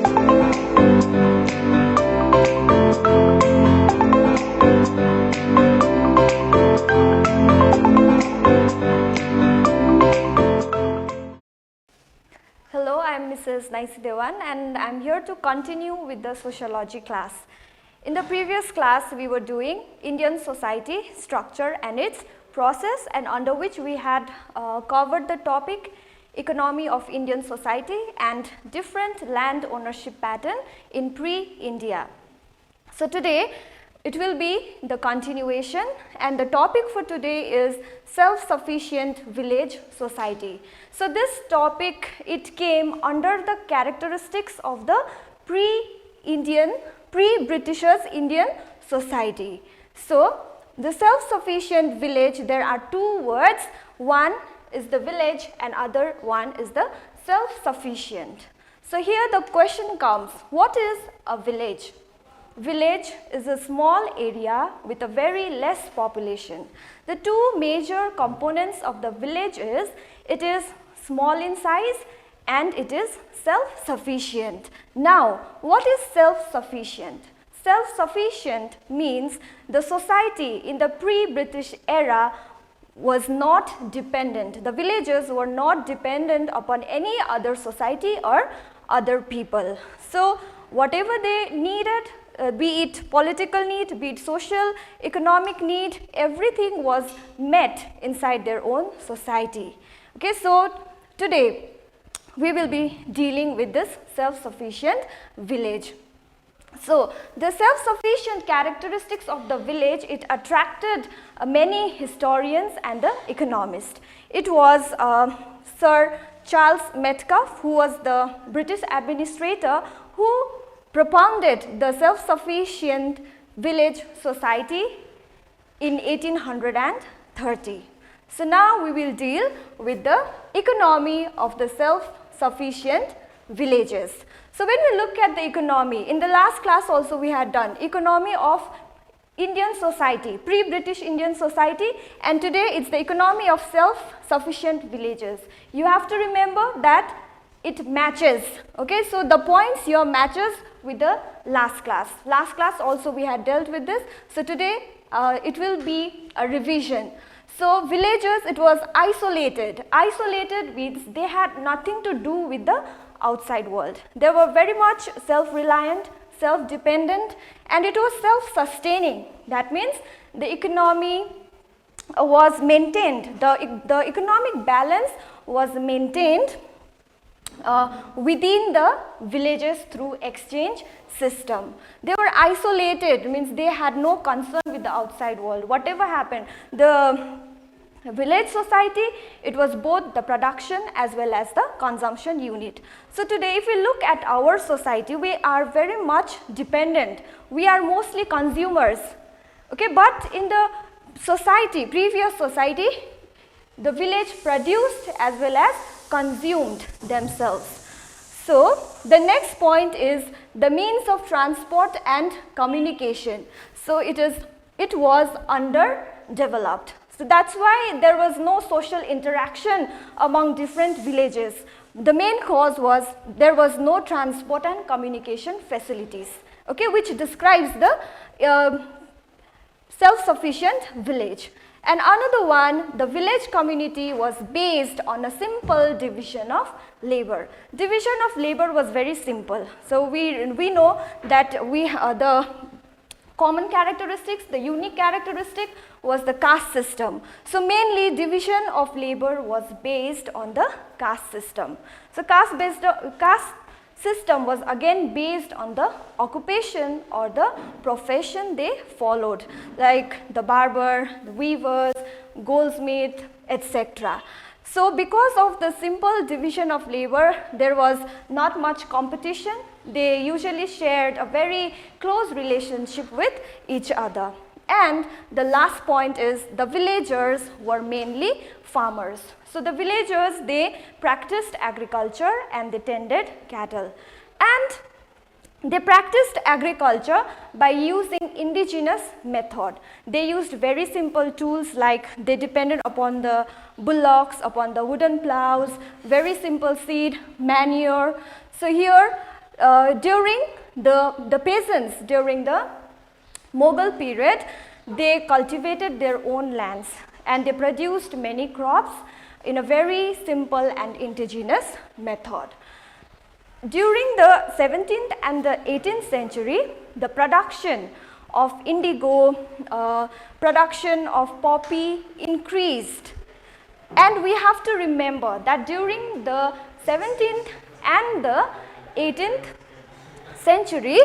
Hello, I am Mrs. Naisi Dewan and I am here to continue with the sociology class. In the previous class, we were doing Indian society structure and its process, and under which we had covered the topic economy of Indian society and different land ownership pattern in pre-India. So today it will be the continuation, and the topic for today is self-sufficient village society. So this topic, it came under the characteristics of the pre-Britishers Indian society. So the self-sufficient village, there are two words, one is the village and other one is the self-sufficient. So here the question comes, what is a village? Village is a small area with a very less population. The two major components of the village is, it is small in size and it is self-sufficient. Now, what is self-sufficient? Self-sufficient means the society in the pre-British era was not dependent. The villagers were not dependent upon any other society or other people. So, whatever they needed, be it political need, be it social, economic need, everything was met inside their own society. Okay, so today we will be dealing with this self-sufficient village. So the self-sufficient characteristics of the village, it attracted many historians and the economists. It was Sir Charles Metcalfe, who was the British administrator, who propounded the self-sufficient village society in 1830. So now we will deal with the economy of the self-sufficient villages. So when we look at the economy, in the last class also we had done economy of Indian society, pre-British Indian society, and today it's the economy of self-sufficient villages. You have to remember that it matches, okay, so the points here matches with the last class. Last class also we had dealt with this, so today it will be a revision. So villages, it was isolated. Isolated means they had nothing to do with the outside world. They were very much self-reliant, self-dependent, and it was self-sustaining. That means the economy was maintained, the economic balance was maintained within the villages through exchange system. They were isolated, means they had no concern with the outside world. Whatever happened, the village society, it was both the production as well as the consumption unit. So today if we look at our society, we are very much dependent. We are mostly consumers. Okay, but in the society, previous society, the village produced as well as consumed themselves. So the next point is the means of transport and communication. So it was underdeveloped. So that's why there was no social interaction among different villages. The main cause was there was no transport and communication facilities, okay, which describes the self-sufficient village. And another one, the village community was based on a simple division of labor. Division of labor was very simple. So we know that the common characteristics, the unique characteristic was the caste system. So mainly division of labor was based on the caste system. So caste system was again based on the occupation or the profession they followed, like the barber, the weavers, goldsmith, etc. So because of the simple division of labor, there was not much competition. They usually shared a very close relationship with each other. And the last point is the villagers were mainly farmers. So the villagers, they practiced agriculture and they tended cattle. And they practiced agriculture by using indigenous method. They used very simple tools, like they depended upon the bullocks, upon the wooden plows, very simple seed, manure. So here during the peasants, during the Mughal period, they cultivated their own lands and they produced many crops in a very simple and indigenous method. During the 17th and the 18th century, the production of indigo, production of poppy increased. And we have to remember that during the 17th and the 18th century,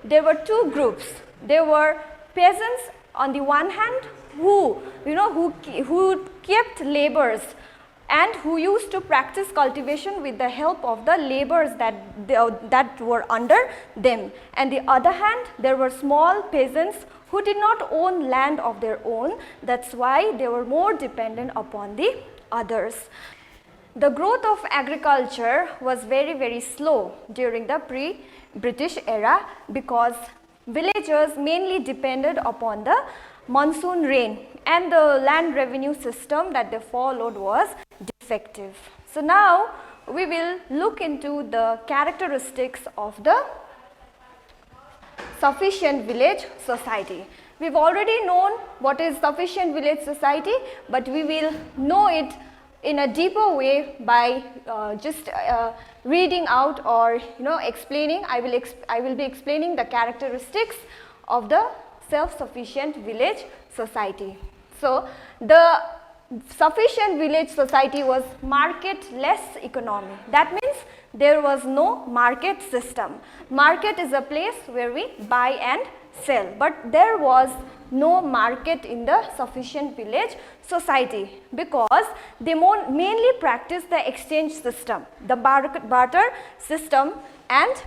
there were two groups. There were peasants on the one hand who kept laborers and who used to practice cultivation with the help of the laborers that were under them. And the other hand, there were small peasants who did not own land of their own. That's why they were more dependent upon the others. The growth of agriculture was very, very slow during the pre-British era because villagers mainly depended upon the monsoon rain, and the land revenue system that they followed was defective. So now we will look into the characteristics of the sufficient village society. We've already known what is sufficient village society, but we will know it in a deeper way by just reading out or explaining. I will be explaining the characteristics of the self-sufficient village society. So the sufficient village society was market-less economy. That means there was no market system. Market is a place where we buy and sell, but there was no market in the sufficient village society because they mainly practiced the exchange system, the barter system, and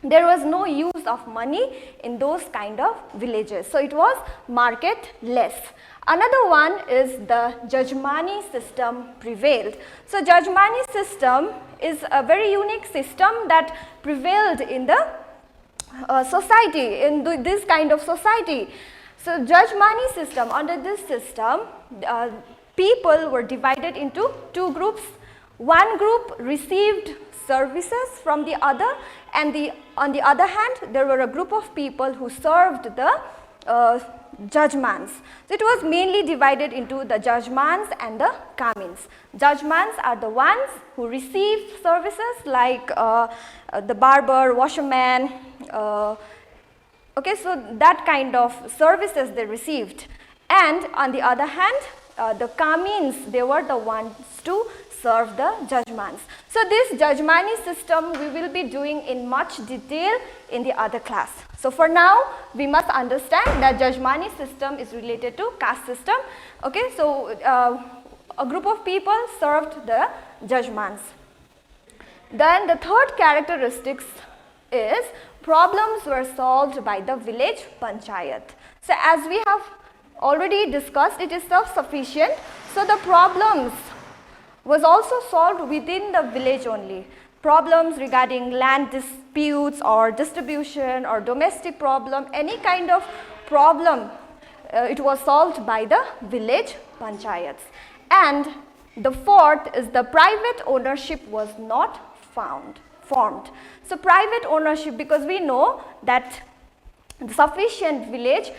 there was no use of money in those kind of villages. So it was market-less. Another one is the Jajmani system prevailed. So Jajmani system is a very unique system that prevailed in the society, in this kind of society. So Jajmani system, under this system, people were divided into two groups. One group received services from the other, and on the other hand, there were a group of people who served the judgmans. So it was mainly divided into the judgmans and the kamins. Judgmans are the ones who received services like the barber, washerman, okay, so that kind of services they received. And on the other hand, the kamins, they were the ones to serve the judgmans. So this Jajmani system we will be doing in much detail in the other class. So for now, we must understand that Jajmani system is related to caste system. Okay, so a group of people served the judgmans. Then the third characteristics is problems were solved by the village panchayat. So as we have already discussed, it is self-sufficient. So the problems was also solved within the village only. Problems regarding land disputes or distribution or domestic problem, any kind of problem, it was solved by the village panchayats. And the fourth is the private ownership was not formed. So private ownership, because we know that in sufficient village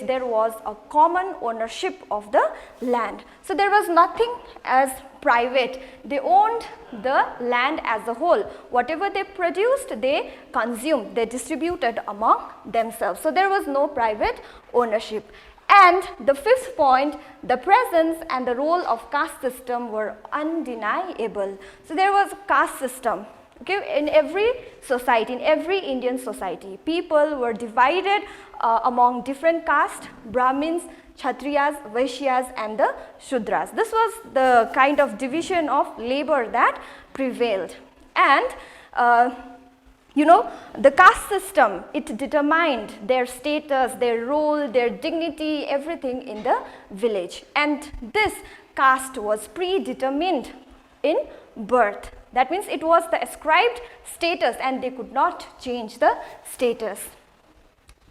there was a common ownership of the land. So there was nothing as private. They owned the land as a whole. Whatever they produced, they consumed, they distributed among themselves. So there was no private ownership. And the fifth point, the presence and the role of caste system were undeniable. So there was caste system. Okay, in every society, in every Indian society, people were divided among different castes: Brahmins, Kshatriyas, Vaishyas, and the Shudras. This was the kind of division of labor that prevailed. And the caste system, it determined their status, their role, their dignity, everything in the village. And this caste was predetermined in birth. That means it was the ascribed status and they could not change the status.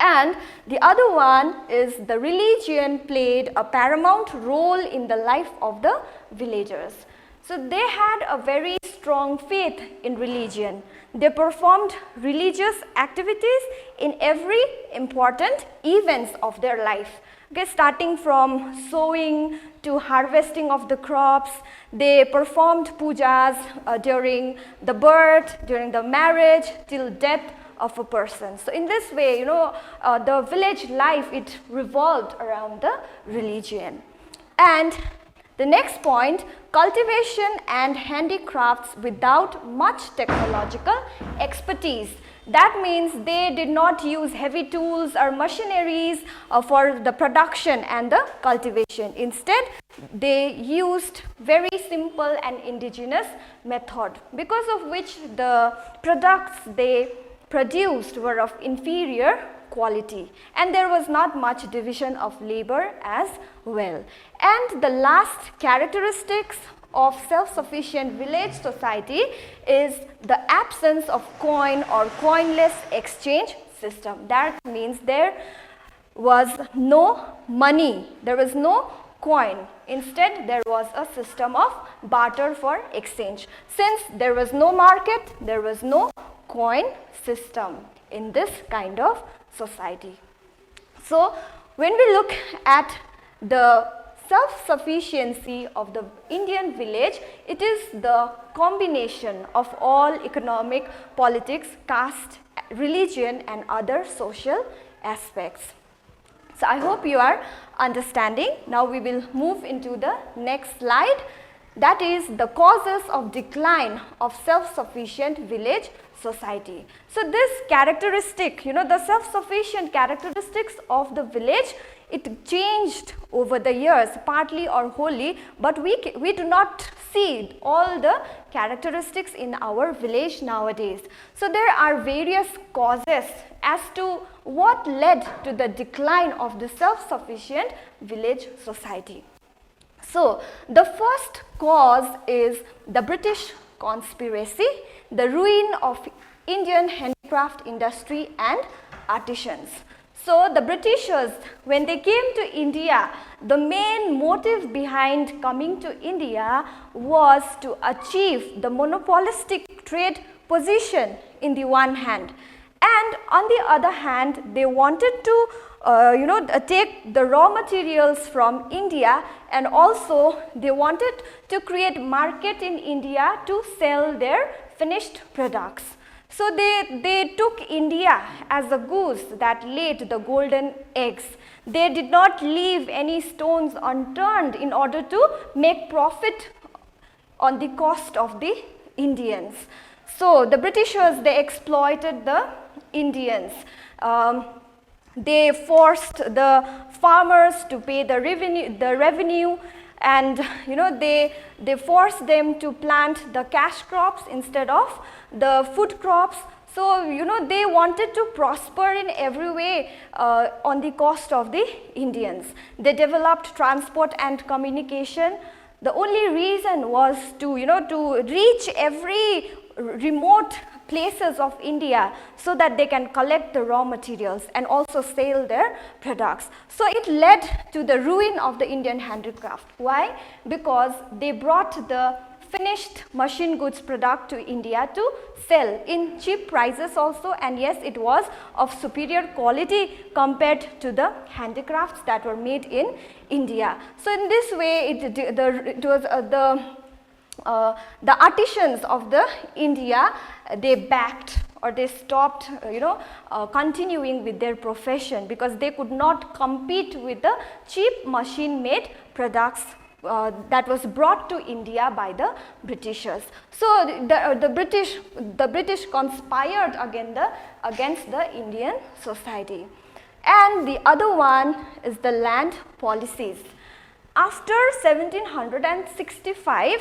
And the other one is the religion played a paramount role in the life of the villagers. So they had a very strong faith in religion. they performed religious activities in every important events of their life. Okay, starting from sowing to harvesting of the crops, they performed pujas during the birth, during the marriage, till death of a person. So in this way, the village life, it revolved around the religion. And the next point, cultivation and handicrafts without much technological expertise. That means they did not use heavy tools or machineries for the production and the cultivation. Instead, they used very simple and indigenous method, because of which the products they produced were of inferior quality, and there was not much division of labor as well. And the last characteristics of self-sufficient village society is the absence of coin or coinless exchange system. That means there was no money, there was no coin. Instead, there was a system of barter for exchange. Since there was no market, there was no coin system in this kind of society. So when we look at the self-sufficiency of the Indian village, it is the combination of all economic, politics, caste, religion and other social aspects. So I hope you are understanding. Now we will move into the next slide, that is the causes of decline of self-sufficient village society. So this characteristic, the self-sufficient characteristics of the village, it changed over the years, partly or wholly, but we do not see all the characteristics in our village nowadays. So there are various causes as to what led to the decline of the self-sufficient village society. So the first cause is the British conspiracy, the ruin of Indian handicraft industry and artisans. So the Britishers, when they came to India, the main motive behind coming to India was to achieve the monopolistic trade position in the one hand, and on the other hand they wanted to take the raw materials from India, and also they wanted to create market in India to sell their finished products. So they took India as a goose that laid the golden eggs. They did not leave any stones unturned in order to make profit on the cost of the Indians. So the Britishers, they exploited the Indians. They forced the farmers to pay the revenue, and they forced them to plant the cash crops instead of the food crops. So they wanted to prosper in every way on the cost of the Indians. They developed transport and communication. The only reason was to reach every remote places of India so that they can collect the raw materials and also sell their products. So it led to the ruin of the Indian handicraft. Why? Because they brought the finished machine goods product to India to sell in cheap prices also, and yes, it was of superior quality compared to the handicrafts that were made in India. So in this way, the artisans of the India, they backed or they stopped continuing with their profession because they could not compete with the cheap machine made products that was brought to India by the Britishers. So the British conspired against the Indian society. And the other one is the land policies. After 1765,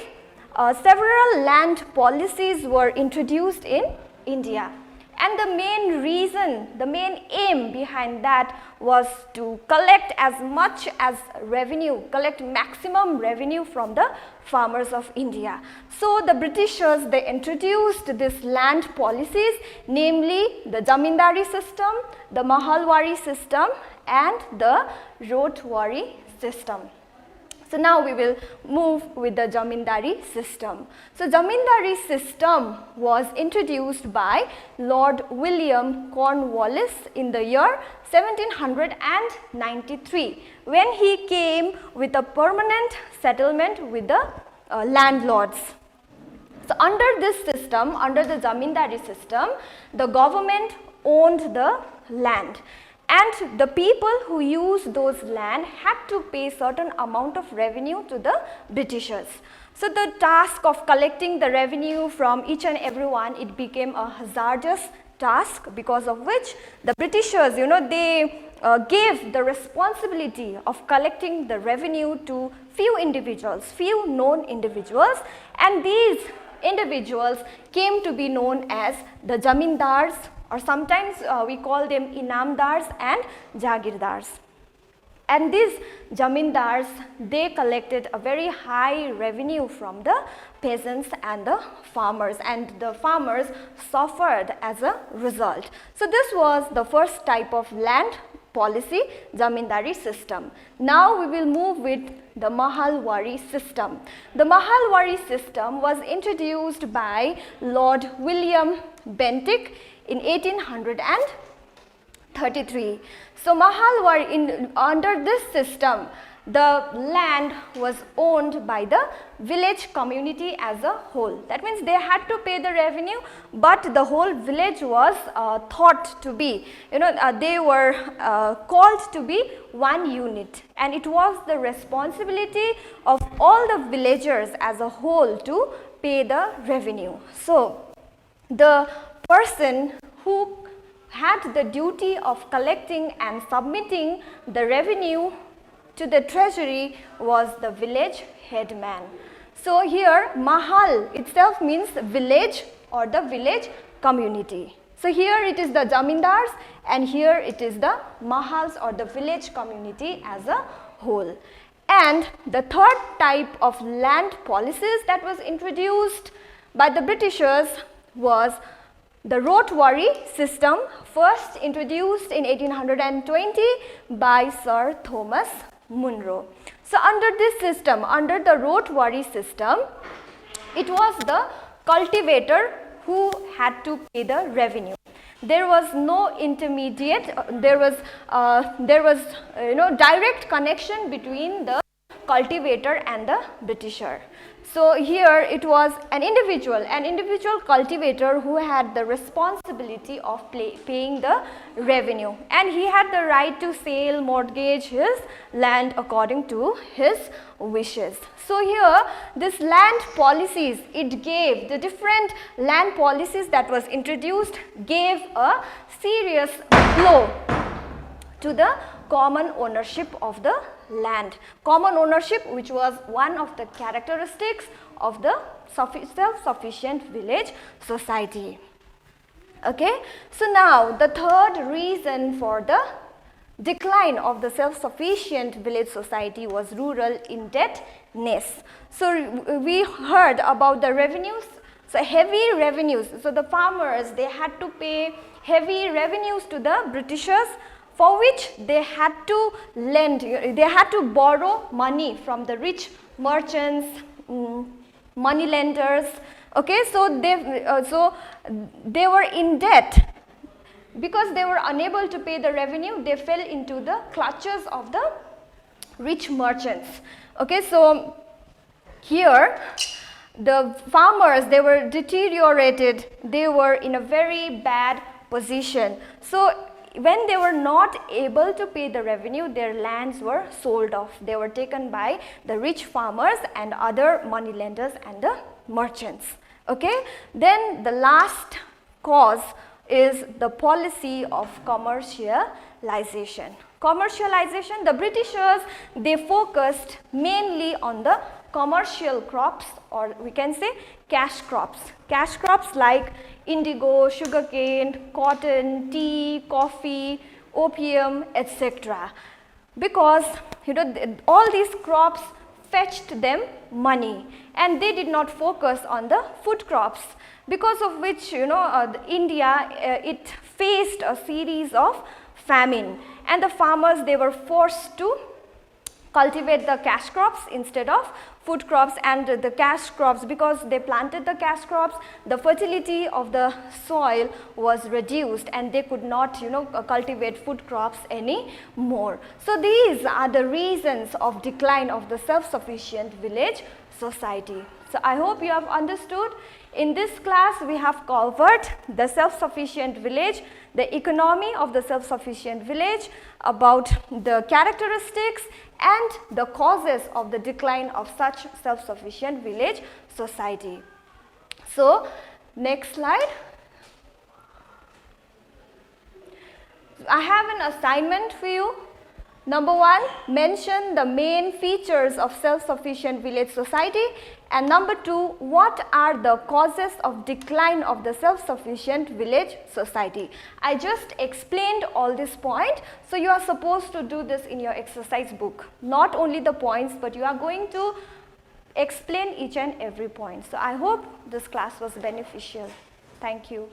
several land policies were introduced in India, and the main reason, the main aim behind that was to collect as much as revenue, collect maximum revenue from the farmers of India. So the Britishers, they introduced these land policies, namely the Zamindari system, the Mahalwari system and the Rotwari system. So So now we will move with the Zamindari system. So Zamindari system was introduced by Lord William Cornwallis in the year 1793 when he came with a permanent settlement with the landlords. So under this system, under the Zamindari system, the government owned the land. And the people who used those land had to pay certain amount of revenue to the Britishers. So the task of collecting the revenue from each and everyone, it became a hazardous task, because of which the Britishers, they gave the responsibility of collecting the revenue to few individuals, few known individuals, and these individuals came to be known as the Zamindars, or sometimes we call them Inamdars and Jagirdars. And these Zamindars, they collected a very high revenue from the peasants and the farmers suffered as a result. So this was the first type of land policy, Zamindari system. Now we will move with the Mahalwari system. The Mahalwari system was introduced by Lord William Bentinck in 1833. So Mahalwari, under this system, the land was owned by the village community as a whole. That means they had to pay the revenue, but the whole village was thought to be, they were called to be one unit, and it was the responsibility of all the villagers as a whole to pay the revenue. So the person who had the duty of collecting and submitting the revenue to the treasury was the village headman. So here Mahal itself means village or the village community. So here it is the Zamindars, and here it is the Mahals or the village community as a whole. And the third type of land policies that was introduced by the Britishers was the Rotwari system, first introduced in 1820 by Sir Thomas Munro. So under this system, under the Rotwari system, it was the cultivator who had to pay the revenue. There was no intermediate, there was direct connection between the cultivator and the Britisher. So here it was an individual cultivator who had the responsibility of paying the revenue, and he had the right to sell, mortgage his land according to his wishes. So here this land policies, it gave the different land policies that was introduced, gave a serious blow to the common ownership of the land. Common ownership, which was one of the characteristics of the self-sufficient village society. Okay, so now the third reason for the decline of the self-sufficient village society was rural indebtedness. So we heard about the revenues, so heavy revenues. So the farmers, they had to pay heavy revenues to the Britishers, for which they had to lend, they had to borrow money from the rich merchants, money lenders. Okay, so they were in debt. Because they were unable to pay the revenue, they fell into the clutches of the rich merchants. Okay, so here the farmers, they were deteriorated, they were in a very bad position. So when they were not able to pay the revenue, their lands were sold off. They were taken by the rich farmers and other money lenders and the merchants. Okay, then the last cause is the policy of commercialization. Commercialization, the Britishers, they focused mainly on the commercial crops, or we can say cash crops. Cash crops like indigo, sugarcane, cotton, tea, coffee, opium, etc. Because all these crops fetched them money, and they did not focus on the food crops, because of which India it faced a series of famine, and the farmers, they were forced to cultivate the cash crops instead of food crops, and the cash crops, because they planted the cash crops, the fertility of the soil was reduced and they could not, you know, cultivate food crops anymore. So these are the reasons of decline of the self-sufficient village society. So I hope you have understood. In this class we have covered the self-sufficient village, the economy of the self-sufficient village, about the characteristics and the causes of the decline of such self-sufficient village society. So next slide. I have an assignment for you. Number 1, mention the main features of self-sufficient village society, and number 2, what are the causes of decline of the self-sufficient village society. I just explained all this point, so you are supposed to do this in your exercise book. Not only the points, but you are going to explain each and every point. So I hope this class was beneficial. Thank you.